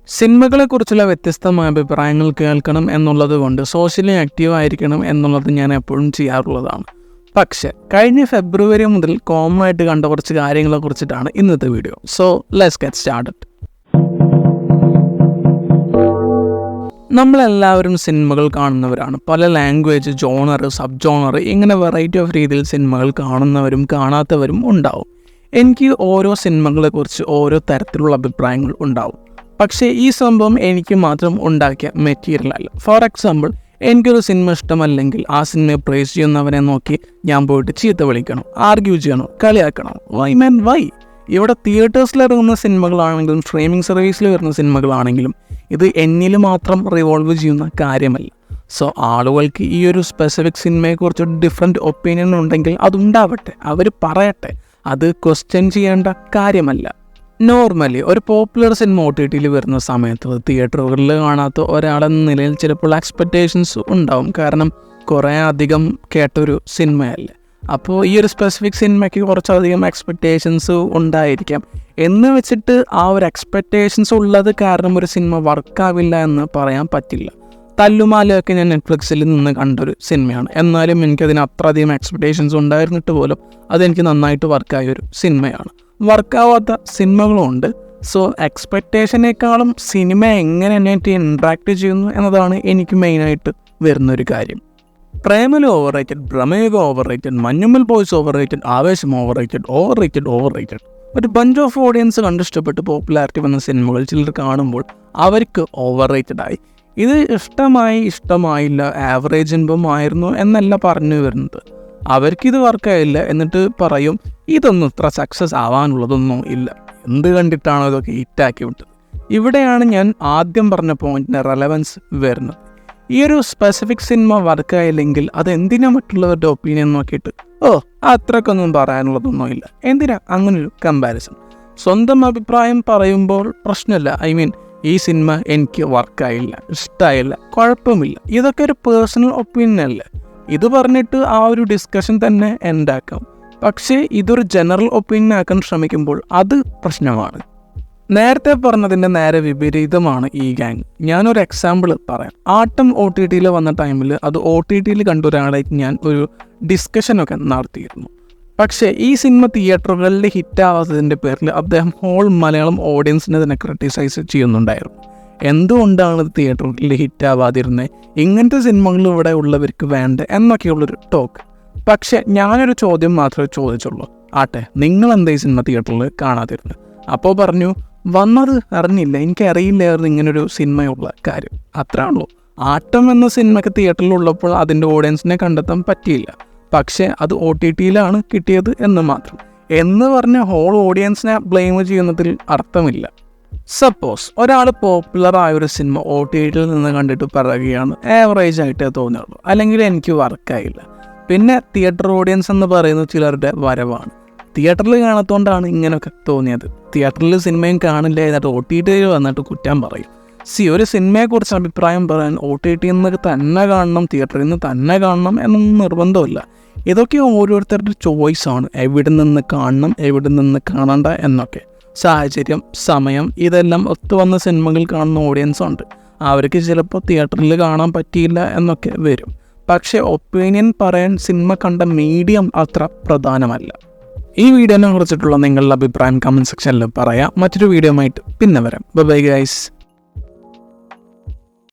സിനിമകളെക്കുറിച്ചുള്ള വ്യത്യസ്തമായ അഭിപ്രായങ്ങൾ കേൾക്കണം എന്നുള്ളത് കൊണ്ട് സോഷ്യലി ആക്റ്റീവ് ആയിരിക്കണം എന്നുള്ളത് ഞാൻ എപ്പോഴും ചെയ്യാറുള്ളതാണ്. പക്ഷേ കഴിഞ്ഞ ഫെബ്രുവരി മുതൽ കോമൺ ആയിട്ട് കണ്ട കുറച്ച് കാര്യങ്ങളെ കുറിച്ചിട്ടാണ് ഇന്നത്തെ video. So let's get started. നമ്മളെല്ലാവരും സിനിമകൾ കാണുന്നവരാണ്. പല ലാംഗ്വേജ്, ജോണർ, സബ് ജോണർ, ഇങ്ങനെ വെറൈറ്റി ഓഫ് രീതിയിൽ സിനിമകൾ കാണുന്നവരും കാണാത്തവരും ഉണ്ടാവും. എനിക്ക് ഓരോ സിനിമകളെക്കുറിച്ച് ഓരോ തരത്തിലുള്ള അഭിപ്രായങ്ങൾ ഉണ്ടാവും. പക്ഷേ ഈ സംഭവം എനിക്ക് മാത്രം ഉണ്ടാക്കിയ മെറ്റീരിയൽ അല്ല. ഫോർ എക്സാമ്പിൾ, എനിക്കൊരു സിനിമ ഇഷ്ടമല്ലെങ്കിൽ ആ സിനിമയെ പ്രൈസ് ചെയ്യുന്നവനെ നോക്കി ഞാൻ പോയിട്ട് ചീത്ത വിളിക്കണം, ആർഗ്യൂ ചെയ്യണം, കളിയാക്കണം. വൈ? ഇവിടെ തിയേറ്റേഴ്സിൽ ഇറങ്ങുന്ന സിനിമകളാണെങ്കിലും സ്ട്രീമിംഗ് സർവീസിൽ വരുന്ന സിനിമകളാണെങ്കിലും ഇത് എന്നിൽ മാത്രം റിവോൾവ് ചെയ്യുന്ന കാര്യമല്ല. സോ ആളുകൾക്ക് ഈ ഒരു സ്പെസിഫിക് സിനിമയെക്കുറിച്ച് ഡിഫറെൻറ്റ് ഒപ്പീനിയൻ ഉണ്ടെങ്കിൽ അതുണ്ടാവട്ടെ, അവർ പറയട്ടെ. അത് ക്വസ്റ്റ്യൻ ചെയ്യേണ്ട കാര്യമല്ല. നോർമലി ഒരു പോപ്പുലർ സിനിമ OTTയിൽ വരുന്ന സമയത്ത് തിയേറ്ററുകളിൽ കാണാത്ത ഒരാളെന്ന നിലയിൽ ചിലപ്പോൾ എക്സ്പെക്റ്റേഷൻസ് ഉണ്ടാവും. കാരണം കുറേ അധികം കേട്ടൊരു സിനിമയല്ലേ. അപ്പോൾ ഈ ഒരു സ്പെസിഫിക് സിനിമയ്ക്ക് കുറച്ചധികം എക്സ്പെക്റ്റേഷൻസ് ഉണ്ടായിരിക്കാം. എന്ന് വെച്ചിട്ട് ആ ഒരു എക്സ്പെക്റ്റേഷൻസ് ഉള്ളത് കാരണം ഒരു സിനിമ വർക്കാവില്ല എന്ന് പറയാൻ പറ്റില്ല. തല്ലുമാലയൊക്കെ ഞാൻ നെറ്റ്ഫ്ലിക്സിൽ നിന്ന് കണ്ടൊരു സിനിമയാണ്. എന്നാലും എനിക്കതിന് അത്രയധികം എക്സ്പെക്റ്റേഷൻസ് ഉണ്ടായിരുന്നിട്ട് പോലും അതെനിക്ക് നന്നായിട്ട് വർക്കായൊരു സിനിമയാണ്. വർക്കാവാത്ത സിനിമകളുമുണ്ട്. സോ എക്സ്പെക്റ്റേഷനേക്കാളും സിനിമ എങ്ങനെ എന്നെ ഇൻട്രാക്ട് ചെയ്യുന്നു എന്നതാണ് എനിക്ക് മെയിനായിട്ട് വരുന്നൊരു കാര്യം. Premalu over rated, Bramayugam over rated, Manjummel boys over rated, ആവേശം ഓവർ റേറ്റഡ്. ഒരു ബഞ്ച് ഓഫ് ഓഡിയൻസ് കണ്ടിഷ്ടപ്പെട്ട് പോപ്പുലാരിറ്റി വന്ന സിനിമകൾ ചിലർ കാണുമ്പോൾ അവർക്ക് ഓവർ റേറ്റഡായി. ഇത് ഇഷ്ടമായില്ല, ആവറേജ് ഇൻപമായിരുന്നു എന്നല്ല പറഞ്ഞു വരുന്നത്. അവർക്കിത് വർക്കായില്ല, എന്നിട്ട് പറയും ഇതൊന്നും ഇത്ര സക്സസ് ആവാനുള്ളതൊന്നും ഇല്ല, എന്ത് കണ്ടിട്ടാണോ ഇതൊക്കെ ഹിറ്റാക്കി വിട്ടത്. ഇവിടെയാണ് ഞാൻ ആദ്യം പറഞ്ഞ പോയിന്റിൻ്റെ റെലവൻസ് വരുന്നത്. ഈ ഒരു സ്പെസിഫിക് സിനിമ വർക്കായില്ലെങ്കിൽ അതെന്തിനാ മറ്റുള്ളവരുടെ ഒപ്പീനിയൻ നോക്കിയിട്ട് അത്രക്കൊന്നും പറയാനുള്ളതൊന്നും ഇല്ല, എന്തിനാ അങ്ങനൊരു കമ്പാരിസൺ. സ്വന്തം അഭിപ്രായം പറയുമ്പോൾ പ്രശ്നമില്ല. ഈ സിനിമ എനിക്ക് വർക്കായില്ല, ഇഷ്ടമായില്ല, കുഴപ്പമില്ല, ഇതൊക്കെ ഒരു പേഴ്സണൽ ഒപ്പീനിയൻ അല്ലേ. ഇത് പറഞ്ഞിട്ട് ആ ഒരു ഡിസ്കഷൻ തന്നെ എൻഡാക്കാം. പക്ഷേ ഇതൊരു ജനറൽ ഒപ്പീനിയൻ ആക്കാൻ ശ്രമിക്കുമ്പോൾ അത് പ്രശ്നമാണ്. നേരത്തെ പറഞ്ഞതിൻ്റെ നേരെ വിപരീതമാണ് ഈ ഗാങ്. ഞാനൊരു എക്സാമ്പിൾ പറയാം. ആട്ടം OTTയിൽ വന്ന ടൈമിൽ അത് OTTയിൽ കണ്ട ഒരാളായിട്ട് ഞാൻ ഒരു ഡിസ്കഷനൊക്കെ നടത്തിയിരുന്നു. പക്ഷേ ഈ സിനിമ തിയേറ്ററുകളിൽ ഹിറ്റാവാത്തതിൻ്റെ പേരിൽ അദ്ദേഹം ഹോൾ മലയാളം ഓഡിയൻസിനെ തന്നെ ക്രിട്ടിസൈസ് ചെയ്യുന്നുണ്ടായിരുന്നു. എന്തുകൊണ്ടാണ് ഇത് തിയേറ്ററിൽ ഹിറ്റാവാതിരുന്നത്, ഇങ്ങനത്തെ സിനിമകൾ ഇവിടെ ഉള്ളവർക്ക് വേണ്ട എന്നൊക്കെയുള്ളൊരു ടോക്ക്. പക്ഷേ ഞാനൊരു ചോദ്യം മാത്രമേ ചോദിച്ചുള്ളൂ, ആട്ടെ നിങ്ങളെന്താ ഈ സിനിമ തിയേറ്ററിൽ കാണാതിരുന്നത്? അപ്പോൾ പറഞ്ഞു, വന്നത് അറിഞ്ഞില്ല, എനിക്കറിയില്ലായിരുന്നു ഇങ്ങനൊരു സിനിമയുള്ള കാര്യം, അത്രേ ഉള്ളൂ. ആട്ടം എന്ന സിനിമയ്ക്ക് തിയേറ്ററിലുള്ളപ്പോൾ അതിൻ്റെ ഓഡിയൻസിനെ കണ്ടെത്താൻ പറ്റിയില്ല, പക്ഷേ അത് OTTയിലാണ് കിട്ടിയത് എന്ന് മാത്രം. എന്ന് പറഞ്ഞ ഹോൾ ഓഡിയൻസിനെ ബ്ലെയിം ചെയ്യുന്നതിൽ അർത്ഥമില്ല. സപ്പോസ് ഒരാൾ പോപ്പുലർ ആയൊരു സിനിമ OTTയിൽ നിന്ന് കണ്ടിട്ട് പറയുകയാണ് ആവറേജ് ആയിട്ടേ തോന്നുള്ളൂ, അല്ലെങ്കിൽ എനിക്ക് വർക്കായില്ല. പിന്നെ തിയേറ്റർ ഓഡിയൻസ് എന്ന് പറയുന്നത് ചിലരുടെ വരവാണ്. തിയേറ്ററിൽ കാണാത്തതുകൊണ്ടാണ് ഇങ്ങനെയൊക്കെ തോന്നിയത്. തിയേറ്ററിൽ സിനിമയും കാണില്ല, എന്നിട്ട് OTTയിൽ വന്നിട്ട് കുറ്റം പറയും. ഒരു സിനിമയെക്കുറിച്ച് അഭിപ്രായം പറയാൻ OTTയിൽ നിന്ന് തന്നെ കാണണം, തിയേറ്ററിൽ നിന്ന് തന്നെ കാണണം എന്നൊന്നും നിർബന്ധമില്ല. ഇതൊക്കെ ഓരോരുത്തരുടെ ചോയ്സാണ്, എവിടെ നിന്ന് കാണണം, എവിടെ നിന്ന് കാണണ്ട എന്നൊക്കെ. സാഹചര്യം, സമയം, ഇതെല്ലാം ഒത്തുവന്ന സിനിമകൾ കാണുന്ന ഓഡിയൻസ് ഉണ്ട്. അവർക്ക് ചിലപ്പോൾ തിയേറ്ററിൽ കാണാൻ പറ്റിയില്ല എന്നൊക്കെ വരും. പക്ഷേ ഒപ്പീനിയൻ പറയാൻ സിനിമ കണ്ട മീഡിയം അത്ര പ്രധാനമല്ല. ഈ വീഡിയോനെ കുറിച്ചിട്ടുള്ള നിങ്ങളുടെ അഭിപ്രായം കമൻറ്റ് സെക്ഷനിൽ പറയാം. മറ്റൊരു വീഡിയോ ആയിട്ട് പിന്നെ വരാം. Bye guys.